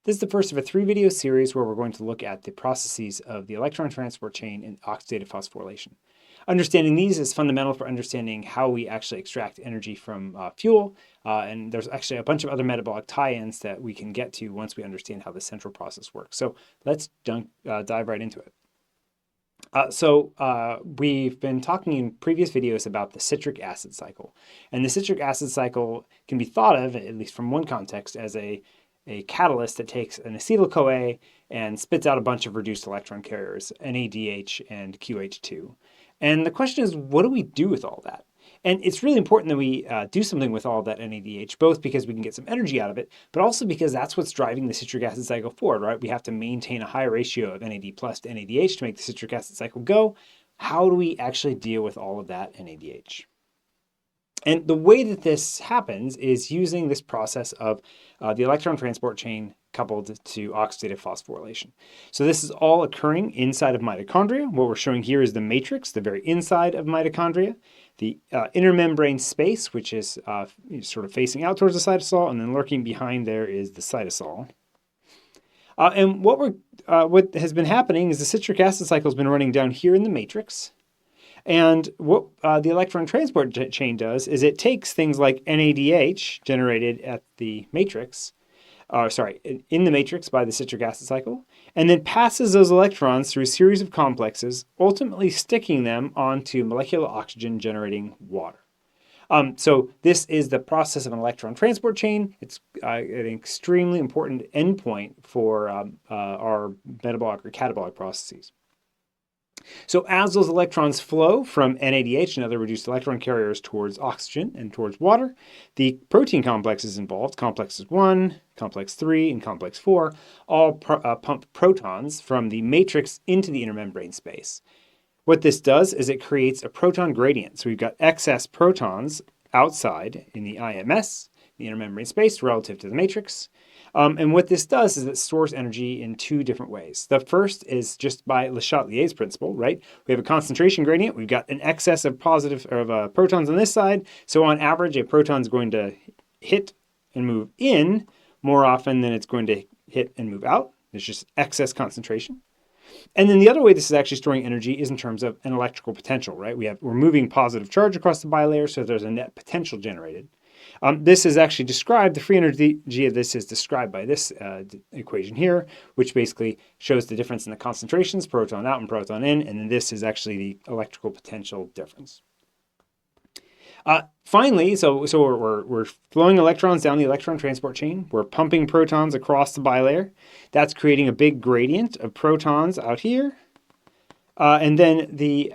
This is the first of a 3-video series where we're going to look at the processes of the electron transport chain and oxidative phosphorylation. Understanding these is fundamental for understanding how we actually extract energy from fuel, and there's actually a bunch of other metabolic tie-ins that we can get to once we understand how the central process works. So let's dive right into it. We've been talking in previous videos about the citric acid cycle, and the citric acid cycle can be thought of, at least from one context, as a catalyst that takes an acetyl-CoA and spits out a bunch of reduced electron carriers, NADH and QH2. And the question is, what do we do with all that? And it's really important that we do something with all that NADH, both because we can get some energy out of it, but also because that's what's driving the citric acid cycle forward, right? We have to maintain a high ratio of NAD plus to NADH to make the citric acid cycle go. How do we actually deal with all of that NADH? And the way that this happens is using this process of the electron transport chain coupled to oxidative phosphorylation. So this is all occurring inside of mitochondria. What we're showing here is the matrix, the very inside of mitochondria, the intermembrane space, which is sort of facing out towards the cytosol, and then lurking behind there is the cytosol. And what has been happening is the citric acid cycle has been running down here in the matrix. And what the electron transport chain does is it takes things like NADH generated at the matrix, in the matrix by the citric acid cycle, and then passes those electrons through a series of complexes, ultimately sticking them onto molecular oxygen generating water. So this is the process of an electron transport chain. It's an extremely important endpoint for our metabolic or catabolic processes. So as those electrons flow from NADH and other reduced electron carriers towards oxygen and towards water, the protein complexes involved, complexes 1, complex 3, and complex 4, all pump protons from the matrix into the intermembrane space. What this does is it creates a proton gradient. So we've got excess protons outside in the IMS, the intermembrane space, relative to the matrix. And what this does is it stores energy in 2 different ways. The first is just by Le Chatelier's principle, right? We have a concentration gradient. We've got an excess of protons on this side. So on average, a proton is going to hit and move in more often than it's going to hit and move out. There's just excess concentration. And then the other way this is actually storing energy is in terms of an electrical potential, right? We're moving positive charge across the bilayer, so there's a net potential generated. This is actually described, the free energy of this is described by this equation here, which basically shows the difference in the concentrations, proton out and proton in, and then this is actually the electrical potential difference. Finally, so we're flowing electrons down the electron transport chain. We're pumping protons across the bilayer. That's creating a big gradient of protons out here. And then the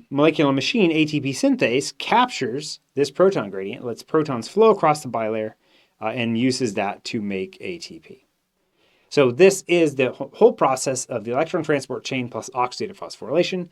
molecular machine, ATP synthase, captures this proton gradient, lets protons flow across the bilayer, and uses that to make ATP. So this is the whole process of the electron transport chain plus oxidative phosphorylation.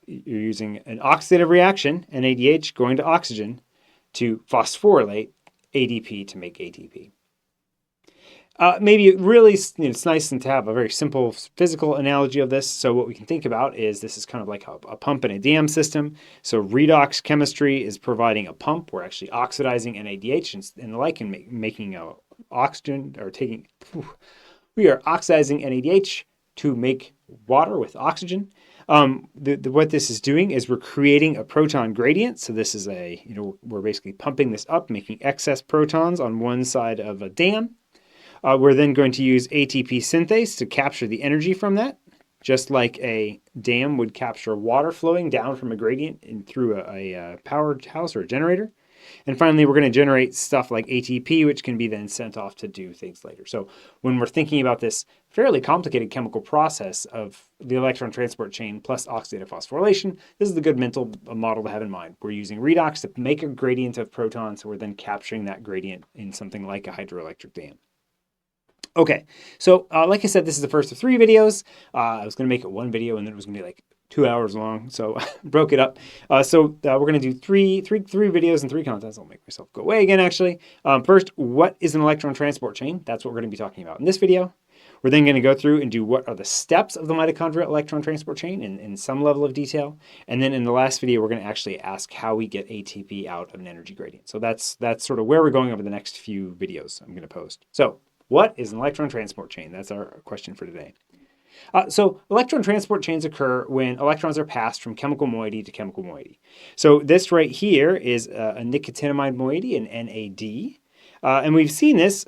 You're using an oxidative reaction, NADH going to oxygen, to phosphorylate ADP to make ATP. Maybe it's nice to have a very simple physical analogy of this. So what we can think about is this is kind of like a pump and a dam system. So redox chemistry is providing a pump. We're actually oxidizing NADH and the like, and making oxygen, or we are oxidizing NADH to make water with oxygen. What this is doing is we're creating a proton gradient. So this is we're basically pumping this up, making excess protons on one side of a dam. We're then going to use ATP synthase to capture the energy from that, just like a dam would capture water flowing down from a gradient through a powerhouse or a generator. And finally, we're going to generate stuff like ATP, which can be then sent off to do things later. So when we're thinking about this fairly complicated chemical process of the electron transport chain plus oxidative phosphorylation, this is a good mental model to have in mind. We're using redox to make a gradient of protons, so we're then capturing that gradient in something like a hydroelectric dam. Okay, so like I said, this is the first of 3 videos. I was going to make it 1 video, and then it was going to be like 2 hours long, so broke it up. We're going to do three videos and 3 contents. I'll make myself go away again, actually. First, what is an electron transport chain? That's what we're going to be talking about in this video. We're then going to go through and do what are the steps of the mitochondrial electron transport chain in some level of detail. And then in the last video, we're going to actually ask how we get ATP out of an energy gradient. So that's sort of where we're going over the next few videos I'm going to post. So what is an electron transport chain? That's our question for today. So electron transport chains occur when electrons are passed from chemical moiety to chemical moiety. So this right here is a nicotinamide moiety, an NAD. And we've seen this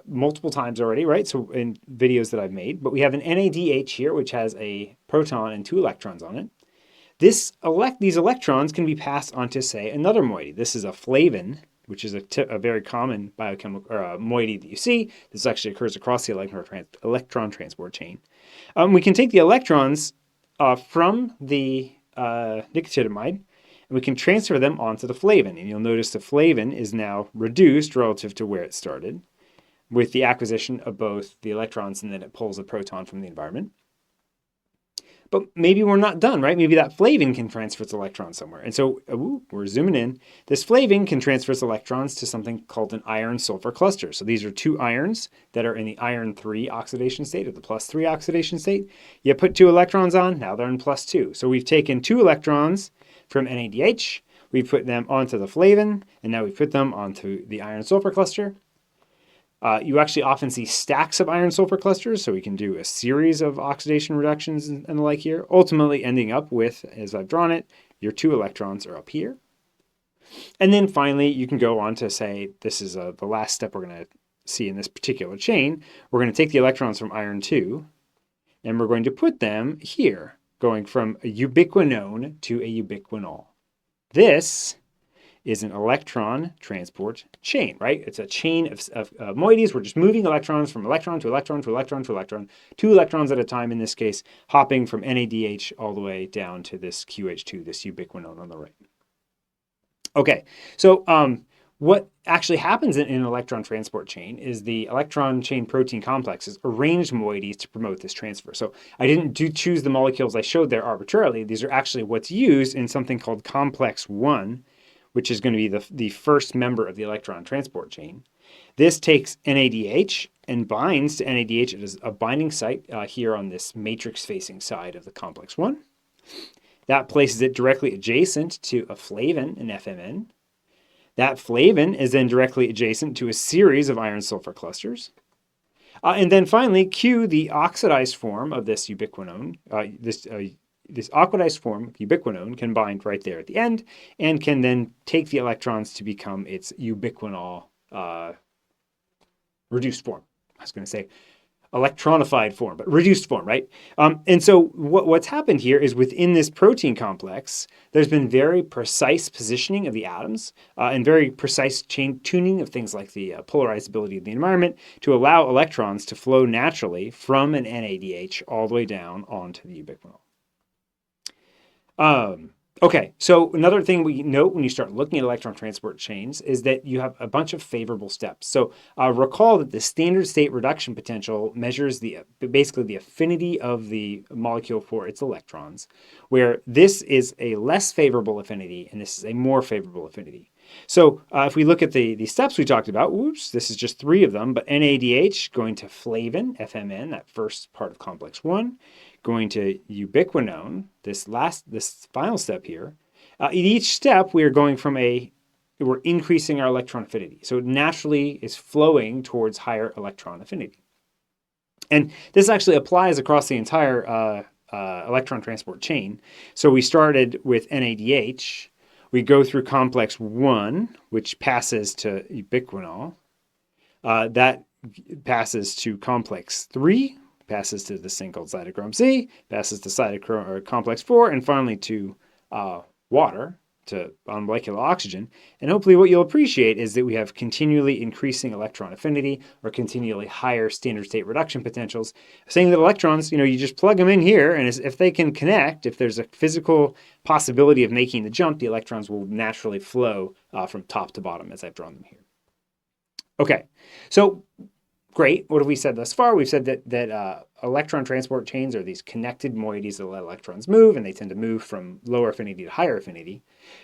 multiple times already, right? So in videos that I've made, but we have an NADH here, which has a proton and 2 electrons on it. These electrons can be passed on to, say, another moiety. This is a flavin, which is a very common biochemical or moiety that you see. This actually occurs across the electron transport chain. We can take the electrons from the nicotinamide, and we can transfer them onto the flavin. And you'll notice the flavin is now reduced relative to where it started with the acquisition of both the electrons, and then it pulls a proton from the environment. But maybe we're not done, right? Maybe that flavin can transfer its electrons somewhere. And so we're zooming in. This flavin can transfer its electrons to something called an iron-sulfur cluster. So these are 2 irons that are in the iron 3 oxidation state, or the +3 oxidation state. You put 2 electrons on, now they're in +2. So we've taken 2 electrons from NADH, we put them onto the flavin, and now we put them onto the iron-sulfur cluster. You actually often see stacks of iron-sulfur clusters, so we can do a series of oxidation reductions and the like here, ultimately ending up with, as I've drawn it, your 2 electrons are up here. And then finally, you can go on to say, this is the last step we're going to see in this particular chain. We're going to take the electrons from iron 2, and we're going to put them here, going from a ubiquinone to a ubiquinol. This is an electron transport chain, right? It's a chain of moieties. We're just moving electrons from electron to electron to electron to electron, 2 electrons at a time in this case, hopping from NADH all the way down to this QH2, this ubiquinone on the right. Okay, so what actually happens in an electron transport chain is the electron chain protein complexes arrange moieties to promote this transfer. So I didn't choose the molecules I showed there arbitrarily. These are actually what's used in something called complex 1, which is going to be the first member of the electron transport chain. This takes NADH and binds to NADH. It is a binding site here on this matrix-facing side of the complex 1. That places it directly adjacent to a flavin, an FMN. That flavin is then directly adjacent to a series of iron-sulfur clusters. And then finally, Q, the oxidized form of this ubiquinone, this oxidized form of ubiquinone can bind right there at the end and can then take the electrons to become its ubiquinol reduced form. I was going to say electronified form, but reduced form, right? And so what's happened here is within this protein complex, there's been very precise positioning of the atoms and very precise tuning of things like the polarizability of the environment to allow electrons to flow naturally from an NADH all the way down onto the ubiquinol. Okay, so another thing we note when you start looking at electron transport chains is that you have a bunch of favorable steps. So recall that the standard state reduction potential measures basically the affinity of the molecule for its electrons, where this is a less favorable affinity and this is a more favorable affinity. So if we look at the steps we talked about, this is just 3 of them, but NADH going to flavin, FMN, that first part of complex 1, going to ubiquinone, this final step here. In each step, we're increasing our electron affinity. So it naturally is flowing towards higher electron affinity. And this actually applies across the entire electron transport chain. So we started with NADH. We go through complex 1, which passes to ubiquinol. That passes to complex 3, passes to this thing called cytochrome C, passes to complex 4, and finally to water, on molecular oxygen. And hopefully what you'll appreciate is that we have continually increasing electron affinity or continually higher standard state reduction potentials, saying that electrons, you just plug them in here, and if they can connect, if there's a physical possibility of making the jump, the electrons will naturally flow from top to bottom as I've drawn them here. Okay, so great. What have we said thus far? We've said that electron transport chains are these connected moieties that let electrons move, and they tend to move from lower affinity to higher affinity.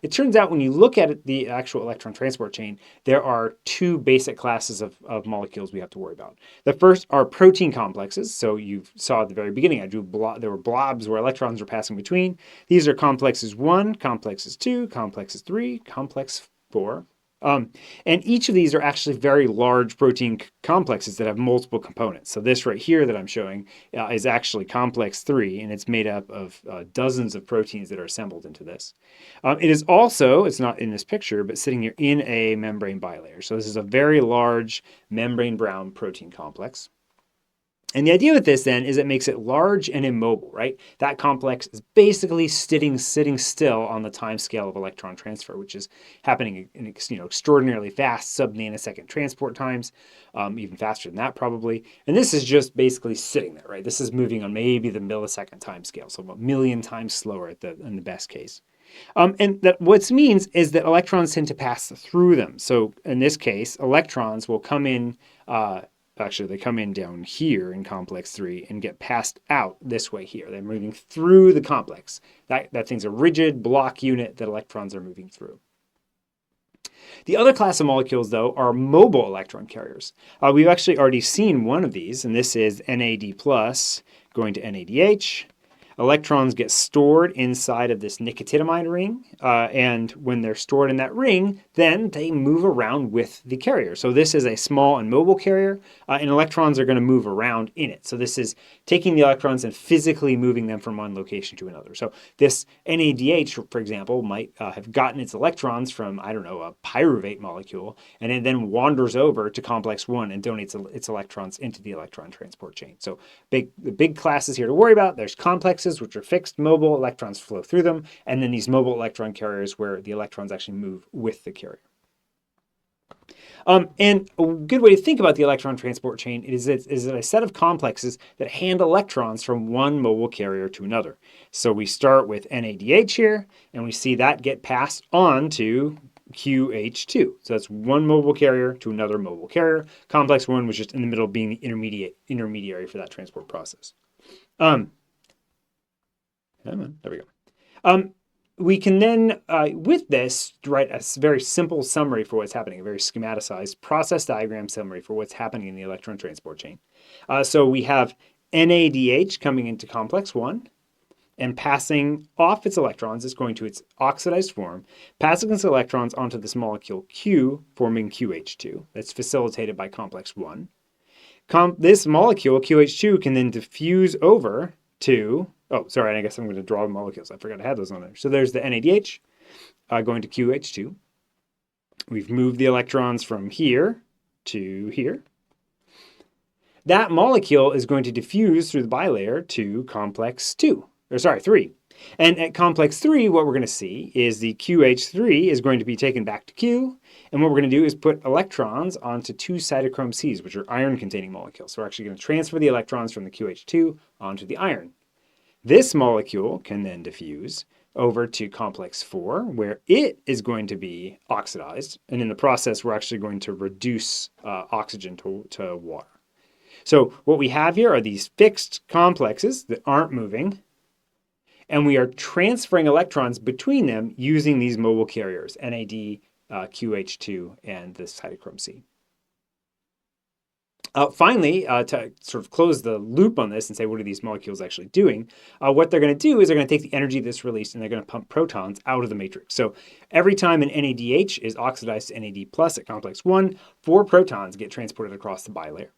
It turns out when you look at the actual electron transport chain, there are 2 basic classes of molecules we have to worry about. The first are protein complexes. So you saw at the very beginning, there were blobs where electrons were passing between. These are complexes 1, complexes 2, complexes 3, complex 4. And each of these are actually very large protein complexes that have multiple components. So this right here that I'm showing is actually complex 3, and it's made up of dozens of proteins that are assembled into this. It is also, it's not in this picture, but sitting here in a membrane bilayer. So this is a very large membrane brown protein complex. And the idea with this then is it makes it large and immobile, right? That complex is basically sitting still on the time scale of electron transfer, which is happening in extraordinarily fast sub-nanosecond transport times, even faster than that probably. And this is just basically sitting there, right? This is moving on maybe the millisecond time scale, so 1,000,000 times slower in the best case. And that what means is that electrons tend to pass through them. So in this case, electrons will come in. Actually, they come in down here in complex 3 and get passed out this way here. They're moving through the complex. That thing's a rigid block unit that electrons are moving through. The other class of molecules, though, are mobile electron carriers. We've actually already seen one of these, and this is NAD plus going to NADH. Electrons get stored inside of this nicotinamide ring, and when they're stored in that ring, then they move around with the carrier. So this is a small and mobile carrier, and electrons are going to move around in it. So this is taking the electrons and physically moving them from one location to another. So this NADH, for example, might have gotten its electrons from, I don't know, a pyruvate molecule, and it then wanders over to complex 1 and donates its electrons into the electron transport chain. So the big classes here to worry about, there's complexes, which are fixed, mobile, electrons flow through them, and then these mobile electron carriers where the electrons actually move with the carrier. And a good way to think about the electron transport chain is a set of complexes that hand electrons from one mobile carrier to another. So we start with NADH here, and we see that get passed on to QH2. So that's one mobile carrier to another mobile carrier. Complex 1 was just in the middle being the intermediary for that transport process. There we go. We can then, with this, write a very simple summary for what's happening, a very schematized process diagram summary for what's happening in the electron transport chain. So we have NADH coming into complex 1 and passing off its electrons. It's going to its oxidized form, passing its electrons onto this molecule Q, forming QH2. That's facilitated by complex 1. This molecule, QH2, can then diffuse over to... Oh, sorry, I guess I'm going to draw molecules. I forgot I had those on there. So there's the NADH going to QH2. We've moved the electrons from here to here. That molecule is going to diffuse through the bilayer to complex 3. And at complex 3, what we're going to see is the QH3 is going to be taken back to Q. And what we're going to do is put electrons onto 2 cytochrome Cs, which are iron-containing molecules. So we're actually going to transfer the electrons from the QH2 onto the iron. This molecule can then diffuse over to complex 4, where it is going to be oxidized. And in the process, we're actually going to reduce oxygen to water. So what we have here are these fixed complexes that aren't moving. And we are transferring electrons between them using these mobile carriers, NAD, QH2, and the cytochrome C. Finally, to sort of close the loop on this and say, what are these molecules actually doing? What they're going to do is they're going to take the energy that's released and they're going to pump protons out of the matrix. So every time an NADH is oxidized to NAD plus at complex 1, 4 protons get transported across the bilayer.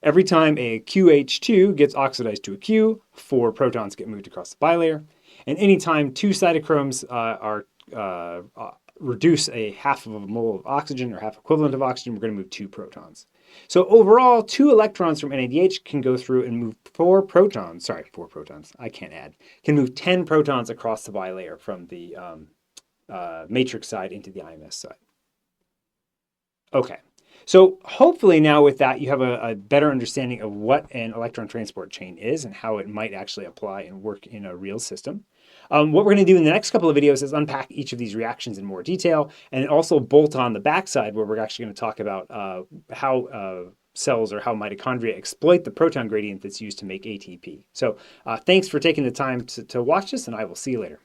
Every time a QH2 gets oxidized to a Q, 4 protons get moved across the bilayer. And anytime 2 cytochromes reduce a half of a mole of oxygen or half equivalent of oxygen, we're going to move 2 protons. So overall, 2 electrons from NADH can go through and move 4 protons, I can't add, can move 10 protons across the bilayer from the matrix side into the IMS side. Okay, so hopefully now with that, you have a better understanding of what an electron transport chain is and how it might actually apply and work in a real system. What we're going to do in the next couple of videos is unpack each of these reactions in more detail and also bolt on the backside where we're actually going to talk about how cells or how mitochondria exploit the proton gradient that's used to make ATP. So thanks for taking the time to watch this, and I will see you later.